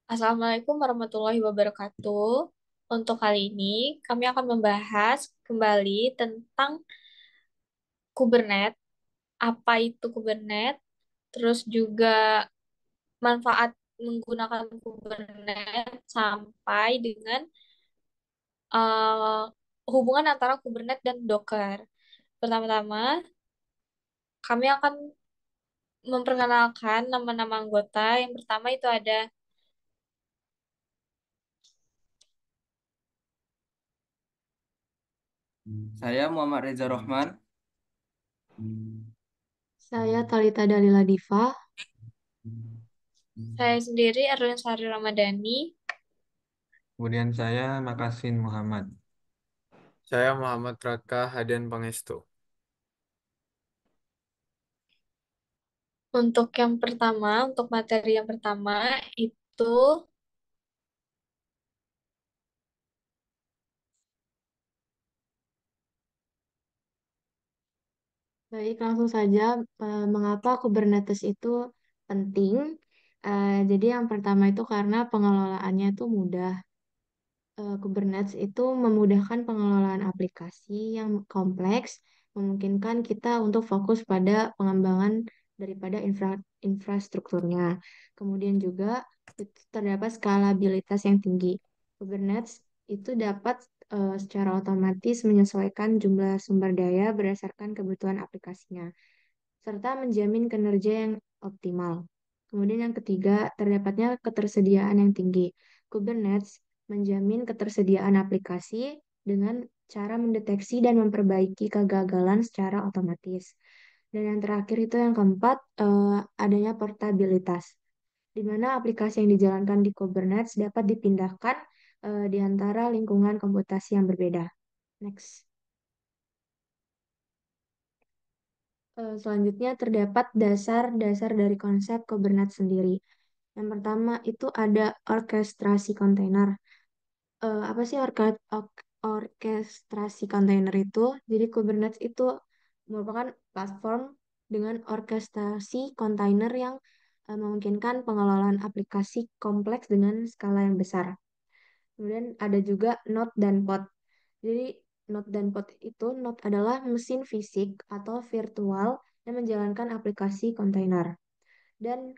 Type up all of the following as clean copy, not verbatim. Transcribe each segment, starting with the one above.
Assalamualaikum warahmatullahi wabarakatuh. Untuk kali ini, kami akan membahas kembali tentang Kubernetes, apa itu Kubernetes, terus juga manfaat menggunakan Kubernetes sampai dengan eh, hubungan antara Kubernetes dan Docker. Pertama-tama, kami akan memperkenalkan nama-nama anggota. Yang pertama itu ada Saya Muhammad Reza Rohman. Saya Talita Dalila Diva. saya sendiri, Erlin Sari Ramadhani. Kemudian saya Makasin Muhammad. Saya Muhammad Raka Hadian Pangestu. Untuk yang pertama, untuk materi yang pertama itu Baik, langsung saja, mengapa Kubernetes itu penting? Jadi yang pertama itu karena pengelolaannya itu mudah. Kubernetes itu memudahkan pengelolaan aplikasi yang kompleks, memungkinkan kita untuk fokus pada pengembangan daripada infrastrukturnya. Kemudian juga itu terdapat skalabilitas yang tinggi. Kubernetes itu dapat secara otomatis menyesuaikan jumlah sumber daya berdasarkan kebutuhan aplikasinya serta menjamin kinerja yang optimal. Kemudian yang ketiga, terdapatnya ketersediaan yang tinggi. Kubernetes menjamin ketersediaan aplikasi dengan cara mendeteksi dan memperbaiki kegagalan secara otomatis. Dan yang terakhir itu yang keempat, adanya portabilitas, di mana aplikasi yang dijalankan di Kubernetes dapat dipindahkan di antara lingkungan komputasi yang berbeda. Next. Selanjutnya terdapat dasar-dasar dari konsep Kubernetes sendiri. Yang pertama itu ada orkestrasi kontainer. Apa sih orkestrasi kontainer itu? Jadi Kubernetes itu merupakan platform dengan orkestrasi kontainer yang memungkinkan pengelolaan aplikasi kompleks dengan skala yang besar. Kemudian ada juga node dan pod. Jadi node dan pod itu, node adalah mesin fisik atau virtual yang menjalankan aplikasi kontainer. Dan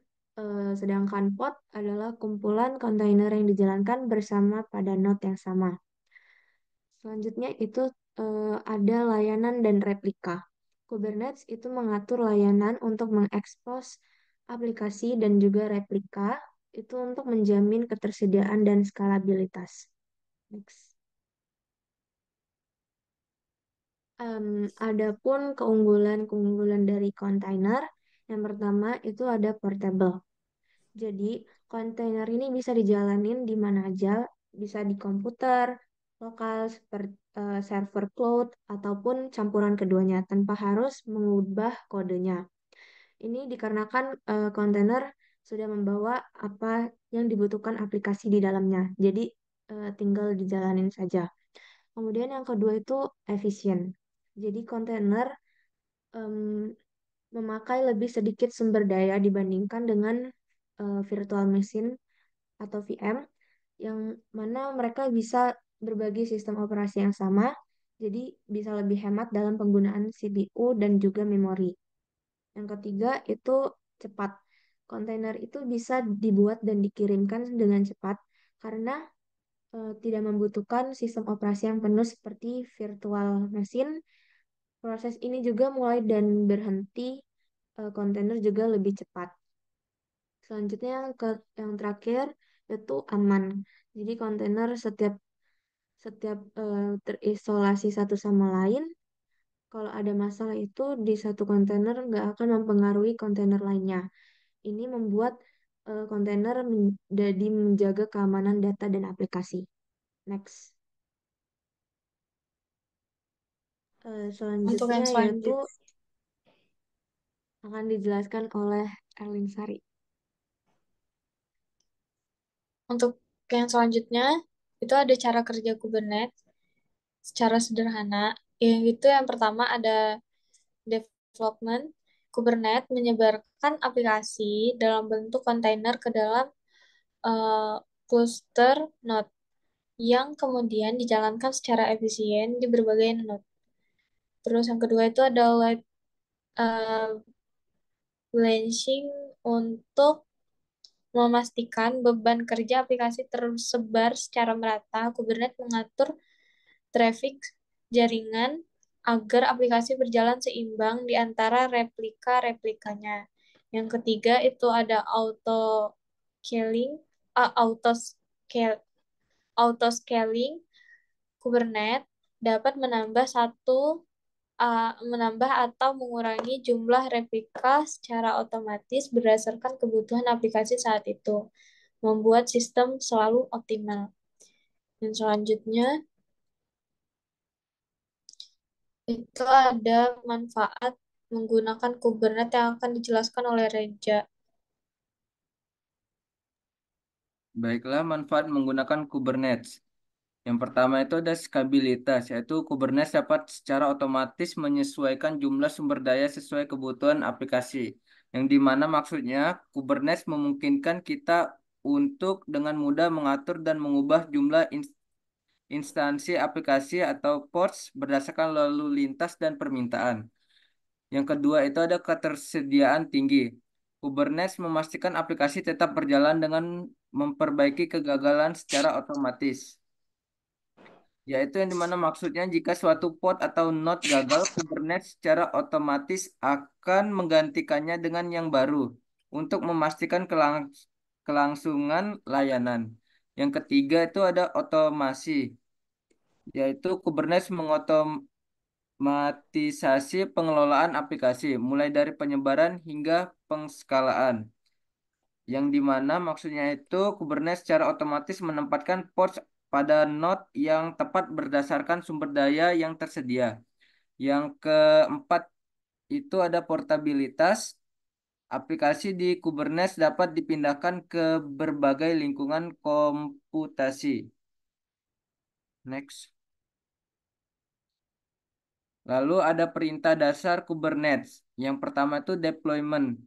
sedangkan pod adalah kumpulan kontainer yang dijalankan bersama pada node yang sama. Selanjutnya itu ada layanan dan replika. Kubernetes itu mengatur layanan untuk mengekspos aplikasi dan juga replika itu untuk menjamin ketersediaan dan skalabilitas. Next. Adapun keunggulan-keunggulan dari kontainer, yang pertama itu ada portable. Jadi, kontainer ini bisa dijalanin di mana aja, bisa di komputer, lokal, seperti server cloud, ataupun campuran keduanya tanpa harus mengubah kodenya. Ini dikarenakan kontainer sudah membawa apa yang dibutuhkan aplikasi di dalamnya. Jadi, tinggal dijalanin saja. Kemudian yang kedua itu efisien. Jadi kontainer em, memakai lebih sedikit sumber daya dibandingkan dengan virtual machine atau VM yang mana mereka bisa berbagi sistem operasi yang sama, jadi bisa lebih hemat dalam penggunaan CPU dan juga memori. Yang ketiga itu cepat. Kontainer itu bisa dibuat dan dikirimkan dengan cepat karena tidak membutuhkan sistem operasi yang penuh seperti virtual machine. Proses ini juga mulai dan berhenti kontainer juga lebih cepat. Selanjutnya yang terakhir itu aman. Jadi kontainer setiap setiap terisolasi satu sama lain. Kalau ada masalah itu di satu kontainer nggak akan mempengaruhi kontainer lainnya. Ini membuat kontainer jadi menjaga keamanan data dan aplikasi. Next. untuk Selanjutnya yang yaitu selanjutnya. akan dijelaskan oleh Erlin Sari. Untuk yang selanjutnya itu ada cara kerja Kubernetes secara sederhana. Yang itu yang pertama ada development. Kubernetes menyebarkan aplikasi dalam bentuk kontainer ke dalam eh, cluster node yang kemudian dijalankan secara efisien di berbagai node. Terus yang kedua itu ada load eh, balancing untuk memastikan beban kerja aplikasi tersebar secara merata. Kubernetes mengatur traffic jaringan agar aplikasi berjalan seimbang di antara replika-replikanya. Yang ketiga itu ada auto scale, auto scaling. Kubernetes dapat menambah atau mengurangi jumlah replika secara otomatis berdasarkan kebutuhan aplikasi saat itu, membuat sistem selalu optimal. Dan selanjutnya itu ada manfaat menggunakan Kubernetes yang akan dijelaskan oleh Reja. Baiklah, manfaat menggunakan Kubernetes. Yang pertama itu ada skabilitas, yaitu Kubernetes dapat secara otomatis menyesuaikan jumlah sumber daya sesuai kebutuhan aplikasi. Yang dimana maksudnya Kubernetes memungkinkan kita untuk dengan mudah mengatur dan mengubah jumlah instansi aplikasi atau ports berdasarkan lalu lintas dan permintaan. Yang kedua itu ada ketersediaan tinggi. Kubernetes memastikan aplikasi tetap berjalan dengan memperbaiki kegagalan secara otomatis. Yaitu yang dimana maksudnya jika suatu pod atau node gagal, Kubernetes secara otomatis akan menggantikannya dengan yang baru untuk memastikan kelangsungan layanan. Yang ketiga itu ada otomasi, yaitu Kubernetes mengotomatisasi pengelolaan aplikasi, mulai dari penyebaran hingga pengskalaan. Yang dimana maksudnya itu Kubernetes secara otomatis menempatkan pods pada node yang tepat berdasarkan sumber daya yang tersedia. Yang keempat itu ada portabilitas. Aplikasi di Kubernetes dapat dipindahkan ke berbagai lingkungan komputasi. Next. Lalu ada perintah dasar Kubernetes. Yang pertama itu deployment,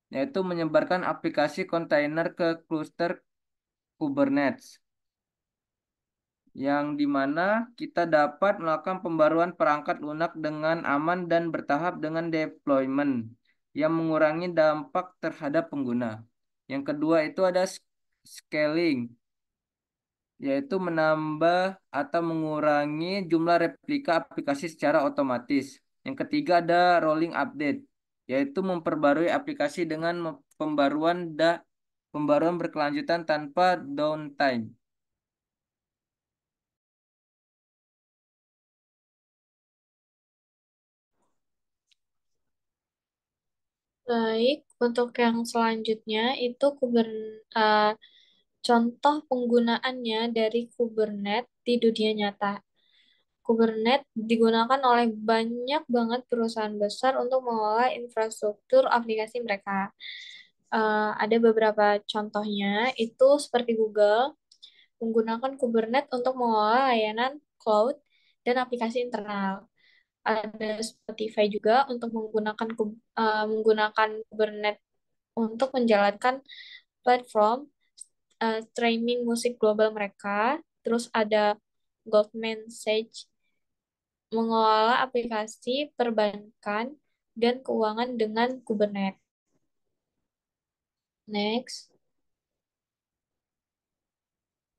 yaitu menyebarkan aplikasi kontainer ke cluster Kubernetes, yang dimana kita dapat melakukan pembaruan perangkat lunak dengan aman dan bertahap dengan deployment yang mengurangi dampak terhadap pengguna. Yang kedua itu ada scaling, yaitu menambah atau mengurangi jumlah replika aplikasi secara otomatis. Yang ketiga ada rolling update, yaitu memperbarui aplikasi dengan pembaruan berkelanjutan tanpa downtime. Baik, untuk yang selanjutnya itu uh, contoh penggunaannya dari Kubernetes di dunia nyata. Kubernetes digunakan oleh banyak banget perusahaan besar untuk mengolah infrastruktur aplikasi mereka. Ada beberapa contohnya, itu seperti Google menggunakan Kubernetes untuk mengolah layanan cloud dan aplikasi internal. Ada Spotify juga untuk menggunakan Kubernetes untuk menjalankan platform streaming musik global mereka. Terus ada Goldman Sachs mengelola aplikasi perbankan dan keuangan dengan Kubernetes. Next.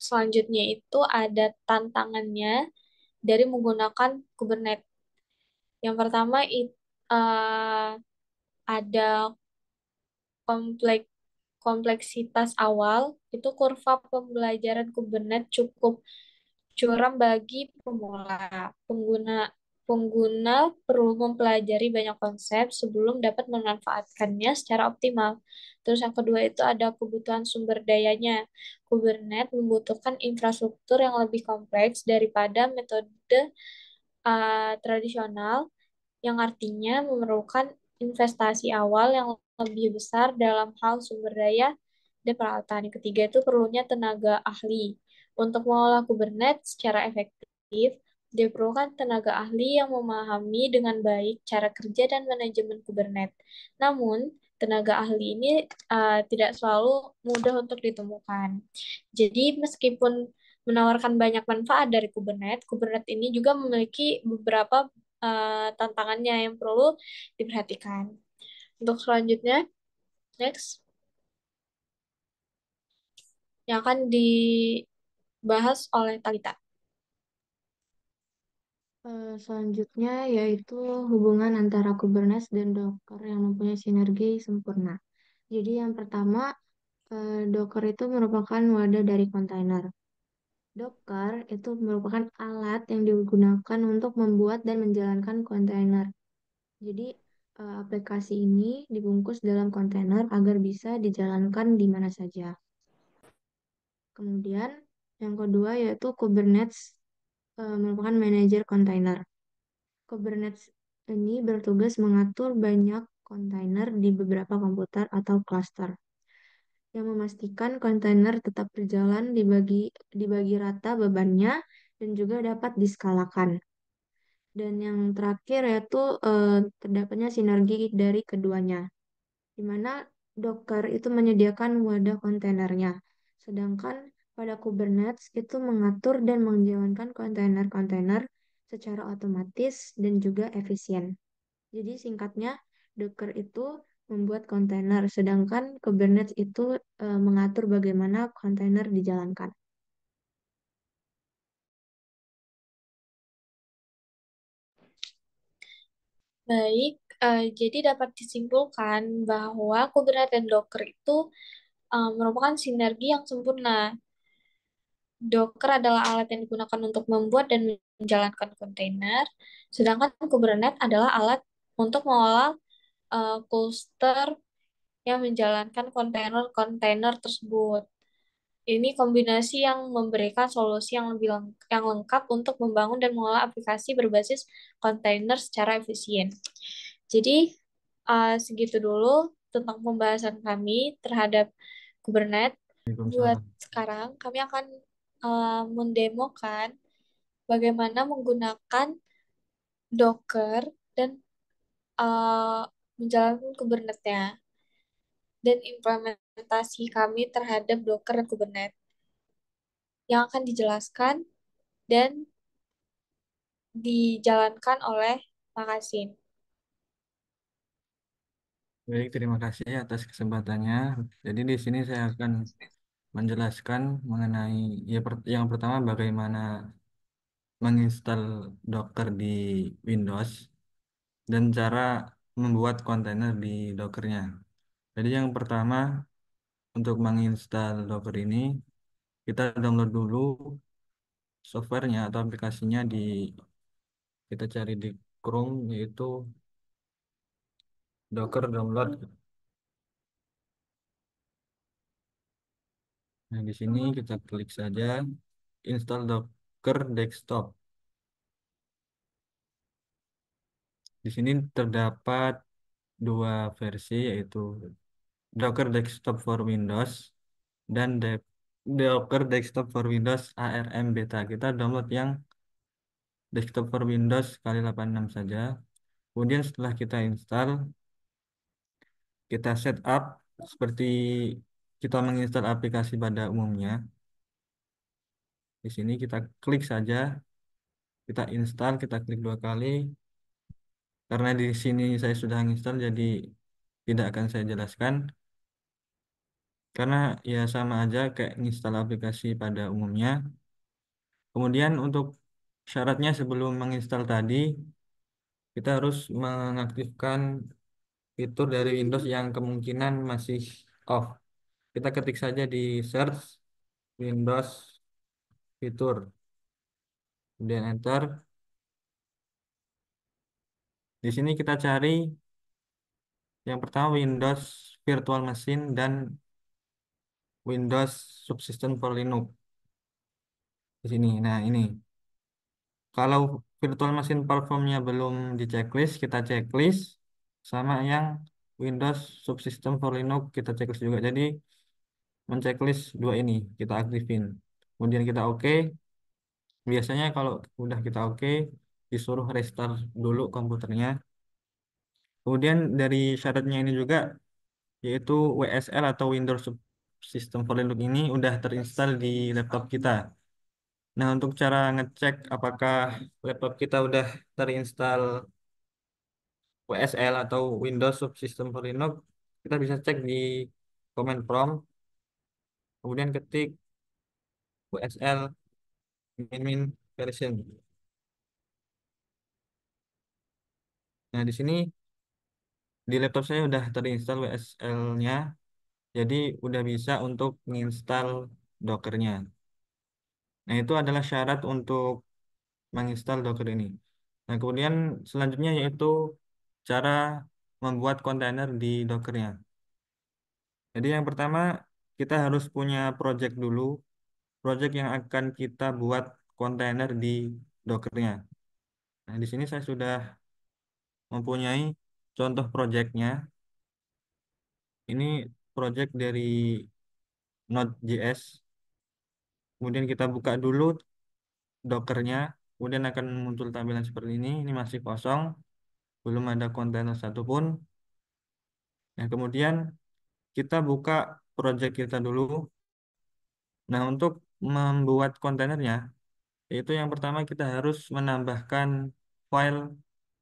Selanjutnya itu ada tantangannya dari menggunakan Kubernetes. Yang pertama ada komplek kompleksitas awal, itu kurva pembelajaran Kubernetes cukup curam bagi pemula. Pengguna perlu mempelajari banyak konsep sebelum dapat memanfaatkannya secara optimal. Terus yang kedua itu ada kebutuhan sumber dayanya. Kubernetes membutuhkan infrastruktur yang lebih kompleks daripada metode tradisional, yang artinya memerlukan investasi awal yang lebih besar dalam hal sumber daya dan peralatan. Yang ketiga itu perlunya tenaga ahli. Untuk mengolah Kubernetes secara efektif, diperlukan tenaga ahli yang memahami dengan baik cara kerja dan manajemen Kubernetes. Namun, tenaga ahli ini tidak selalu mudah untuk ditemukan. Jadi meskipun menawarkan banyak manfaat dari Kubernetes, Kubernetes ini juga memiliki beberapa tantangannya yang perlu diperhatikan. Untuk selanjutnya, next, yang akan dibahas oleh Talita. Selanjutnya yaitu hubungan antara Kubernetes dan Docker yang mempunyai sinergi sempurna. Jadi yang pertama, Docker itu merupakan wadah dari kontainer. Docker itu merupakan alat yang digunakan untuk membuat dan menjalankan kontainer. Jadi aplikasi ini dibungkus dalam kontainer agar bisa dijalankan di mana saja. Kemudian yang kedua yaitu Kubernetes merupakan manajer kontainer. Kubernetes ini bertugas mengatur banyak kontainer di beberapa komputer atau cluster yang memastikan kontainer tetap berjalan dibagi rata bebannya dan juga dapat diskalakan. Dan yang terakhir yaitu terdapatnya sinergi dari keduanya, di mana Docker itu menyediakan wadah kontainernya, sedangkan pada Kubernetes itu mengatur dan menjalankan kontainer-kontainer secara otomatis dan juga efisien. Jadi singkatnya, Docker itu membuat kontainer, sedangkan Kubernetes itu mengatur bagaimana kontainer dijalankan. Baik, jadi dapat disimpulkan bahwa Kubernetes dan Docker itu merupakan sinergi yang sempurna. Docker adalah alat yang digunakan untuk membuat dan menjalankan kontainer, sedangkan Kubernetes adalah alat untuk mengolah cluster yang menjalankan kontainer-kontainer tersebut. Ini kombinasi yang memberikan solusi yang lebih yang lengkap untuk membangun dan mengolah aplikasi berbasis kontainer secara efisien. Jadi, segitu dulu tentang pembahasan kami terhadap Kubernetes. Buat Waalaikumsalam. sekarang, kami akan mendemokan bagaimana menggunakan Docker dan uh, menjalankan Kubernetes-nya dan implementasi kami terhadap Docker dan Kubernetes yang akan dijelaskan dan dijalankan oleh Makasin. Baik, terima kasih atas kesempatannya. Jadi di sini saya akan menjelaskan mengenai yang pertama bagaimana menginstal Docker di Windows dan cara membuat kontainer di Dockernya. Jadi yang pertama untuk menginstal Docker ini kita download dulu softwarenya atau aplikasinya kita cari di Chrome yaitu Docker download. Nah, di sini kita klik saja install Docker desktop. Di sini terdapat dua versi yaitu Docker Desktop for Windows dan Docker Desktop for Windows ARM Beta. Kita download yang Desktop for Windows kali 86 saja. Kemudian setelah kita install, kita setup seperti kita menginstal aplikasi pada umumnya. Di sini kita klik saja, kita install, kita klik dua kali. Karena di sini saya sudah install, jadi tidak akan saya jelaskan. Karena ya sama aja kayak install aplikasi pada umumnya. Kemudian untuk syaratnya sebelum menginstal tadi, kita harus mengaktifkan fitur dari Windows yang kemungkinan masih off. Kita ketik saja di search Windows fitur, kemudian enter. Di sini kita cari yang pertama Windows Virtual Machine dan Windows Subsystem for Linux. Di sini. Nah, ini. Kalau virtual machine platformnya belum di checklist, kita checklist sama yang Windows Subsystem for Linux kita checklist juga. Jadi menchecklist dua ini kita aktifin. Kemudian kita oke. Biasanya kalau udah kita oke, disuruh restart dulu komputernya. Kemudian dari syaratnya ini juga yaitu WSL atau Windows System for Linux ini udah terinstall di laptop kita. Nah, untuk cara ngecek apakah laptop kita udah terinstall WSL atau Windows Subsystem for Linux, kita bisa cek di command prompt, kemudian ketik WSL min version. Nah, di sini di laptop saya udah terinstall WSL-nya, jadi udah bisa untuk menginstal Docker-nya. Nah, itu adalah syarat untuk menginstal Docker ini. Nah, kemudian selanjutnya yaitu cara membuat kontainer di Docker-nya. Jadi yang pertama kita harus punya project dulu, project yang akan kita buat kontainer di Docker-nya. Nah, di sini saya sudah mempunyai contoh projectnya. Ini project dari Node.js. Kemudian kita buka dulu Docker-nya, kemudian akan muncul tampilan seperti ini. Ini masih kosong, belum ada kontainer satupun. Nah, kemudian kita buka project kita dulu. Nah, untuk membuat kontainernya, yaitu yang pertama kita harus menambahkan file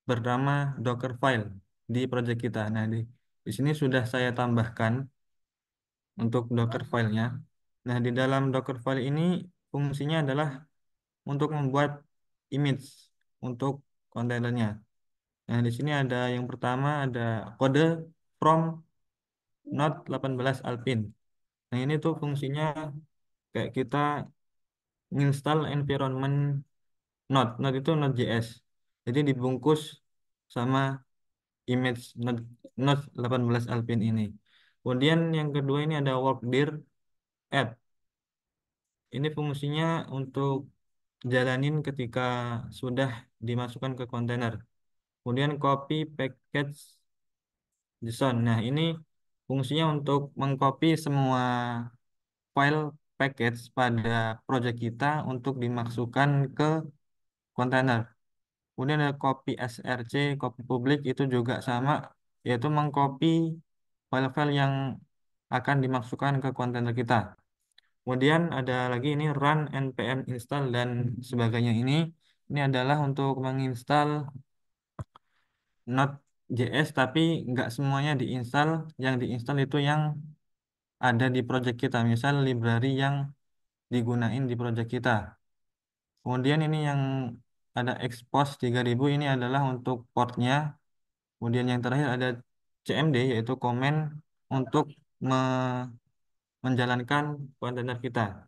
bernama Docker file di project kita. Nah, di sini sudah saya tambahkan untuk Docker filenya. Nah, di dalam Docker file ini fungsinya adalah untuk membuat image untuk kontainernya. Nah, di sini ada yang pertama ada kode from Node 18 Alpine. Nah, ini tuh fungsinya kayak kita install environment Node itu Node.js. Jadi dibungkus sama image Node 18 Alpine ini. Kemudian yang kedua ini ada workdir add. Ini fungsinya untuk jalanin ketika sudah dimasukkan ke kontainer. Kemudian copy package JSON. Nah, ini fungsinya untuk mengcopy semua file package pada project kita untuk dimasukkan ke kontainer. Kemudian ada copy src, copy public itu juga sama, yaitu mengcopy file-file yang akan dimasukkan ke kontainer kita. Kemudian ada lagi ini run npm install dan sebagainya ini adalah untuk menginstal Node.js tapi nggak semuanya diinstal. Yang diinstal itu yang ada di project kita, misal library yang digunain di project kita. Kemudian ini yang ada expose 3000 ini adalah untuk portnya. Kemudian yang terakhir ada CMD yaitu command untuk menjalankan kontainer kita.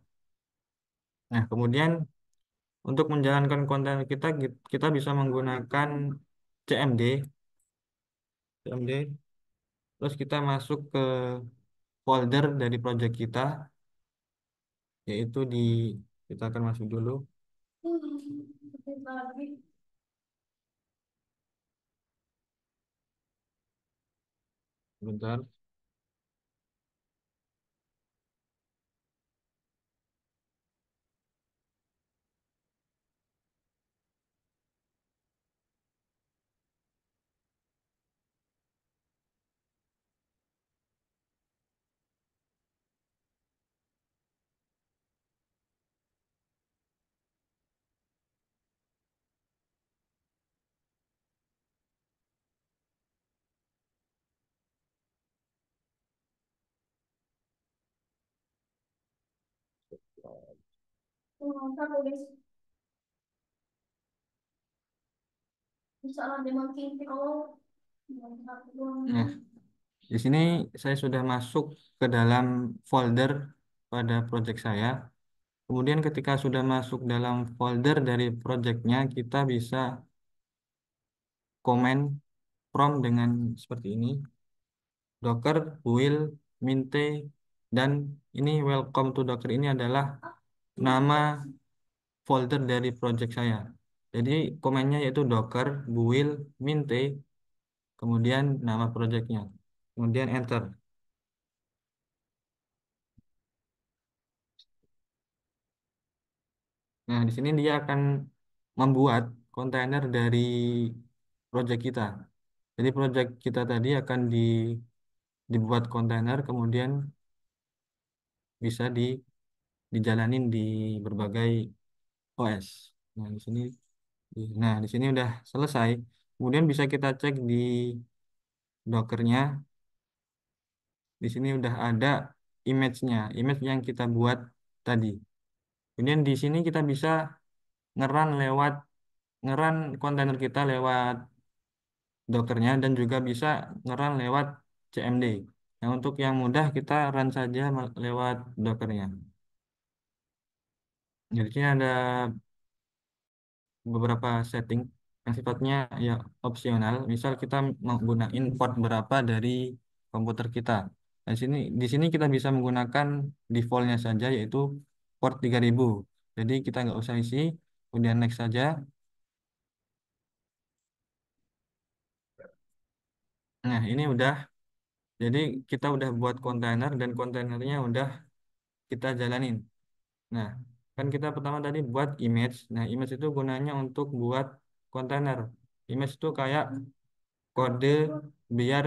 Nah, kemudian untuk menjalankan kontainer kita kita bisa menggunakan CMD, CMD. Terus kita masuk ke folder dari project kita, yaitu kita akan masuk dulu. Bentar. Nah, di sini saya sudah masuk ke dalam folder pada project saya. Kemudian ketika sudah masuk dalam folder dari projectnya, kita bisa comment prompt dengan seperti ini. Docker will minte dan ini welcome to Docker ini adalah nama folder dari project saya. Jadi komennya yaitu Docker build minte kemudian nama projectnya. Kemudian enter. Nah, di sini dia akan membuat kontainer dari project kita. Jadi project kita tadi akan dibuat kontainer, kemudian bisa dijalanin di berbagai OS. Nah, di sini udah selesai. Kemudian bisa kita cek di Dockernya. Di sini udah ada image-nya, image yang kita buat tadi. Kemudian di sini kita bisa ngeran lewat ngeran kontainer kita lewat Dockernya dan juga bisa ngeran lewat CMD. Nah, untuk yang mudah kita run saja lewat Dockernya. Jadi sini ada beberapa setting yang sifatnya ya opsional. Misal kita menggunakan port berapa dari komputer kita. Nah, di sini kita bisa menggunakan defaultnya saja yaitu port 3000. Jadi kita nggak usah isi, kemudian next saja. Nah, ini udah. Jadi kita udah buat kontainer dan kontainernya udah kita jalanin. Nah, kan kita pertama tadi buat image. Nah, image itu gunanya untuk buat kontainer. Image itu kayak kode biar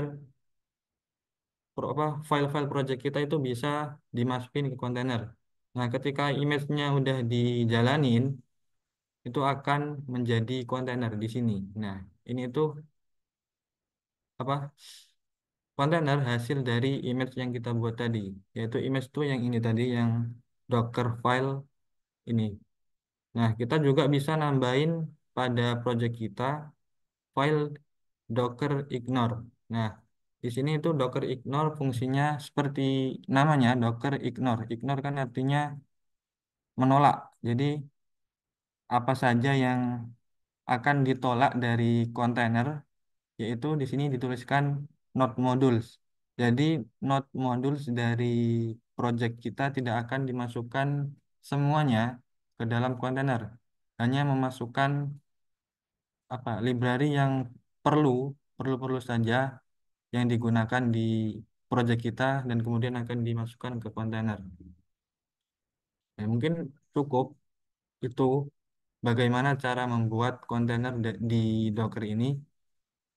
file-file project kita itu bisa dimasukin ke kontainer. Nah, ketika image-nya udah dijalanin, itu akan menjadi kontainer di sini. Nah, ini tuh apa? Kontainer hasil dari image yang kita buat tadi, yaitu image tuh yang ini tadi yang Docker file ini. Nah, kita juga bisa nambahin pada project kita file Docker ignore. Nah, di sini itu Docker ignore fungsinya seperti namanya Docker ignore. Ignore kan artinya menolak. Jadi apa saja yang akan ditolak dari kontainer, yaitu di sini dituliskan not modules. Jadi not modules dari project kita tidak akan dimasukkan semuanya ke dalam kontainer. Hanya memasukkan library yang perlu perlu-perlu saja yang digunakan di project kita dan kemudian akan dimasukkan ke kontainer. Ya, mungkin cukup itu bagaimana cara membuat kontainer di Docker ini.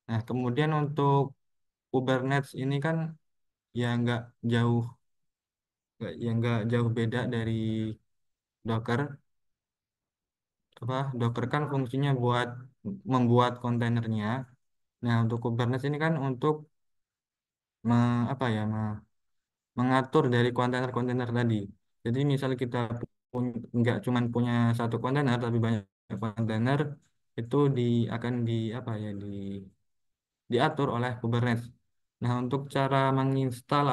Nah, kemudian untuk Kubernetes ini kan ya nggak jauh beda dari Docker. Docker kan fungsinya buat membuat kontainernya. Nah, untuk Kubernetes ini kan untuk mengatur dari kontainer-kontainer tadi. Jadi misal kita nggak cuma punya satu kontainer tapi banyak kontainer itu akan diatur oleh Kubernetes. Nah, untuk cara menginstal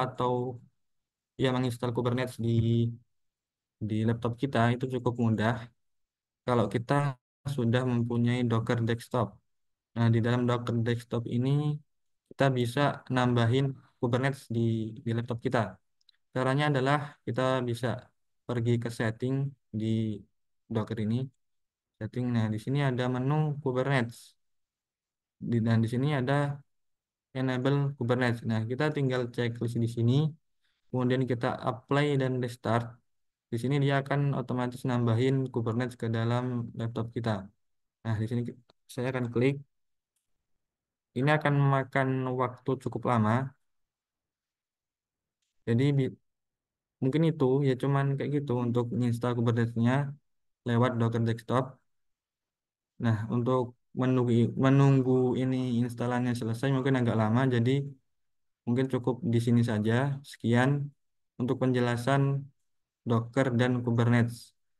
menginstal Kubernetes di laptop kita itu cukup mudah kalau kita sudah mempunyai Docker Desktop. Nah, di dalam Docker Desktop ini kita bisa nambahin Kubernetes di laptop kita. Caranya adalah kita bisa pergi ke setting di Docker ini. Setting. Nah, di sini ada menu Kubernetes. Dan di sini ada enable Kubernetes. Nah, kita tinggal checklist di sini. Kemudian kita apply dan restart. Di sini dia akan otomatis nambahin Kubernetes ke dalam laptop kita. Nah, di sini saya akan klik. Ini akan memakan waktu cukup lama. Jadi mungkin itu ya cuman kayak gitu untuk install Kubernetes-nya lewat Docker Desktop. Nah, untuk menunggu menunggu ini instalannya selesai mungkin agak lama, jadi mungkin cukup di sini saja. Sekian untuk penjelasan Docker dan Kubernetes.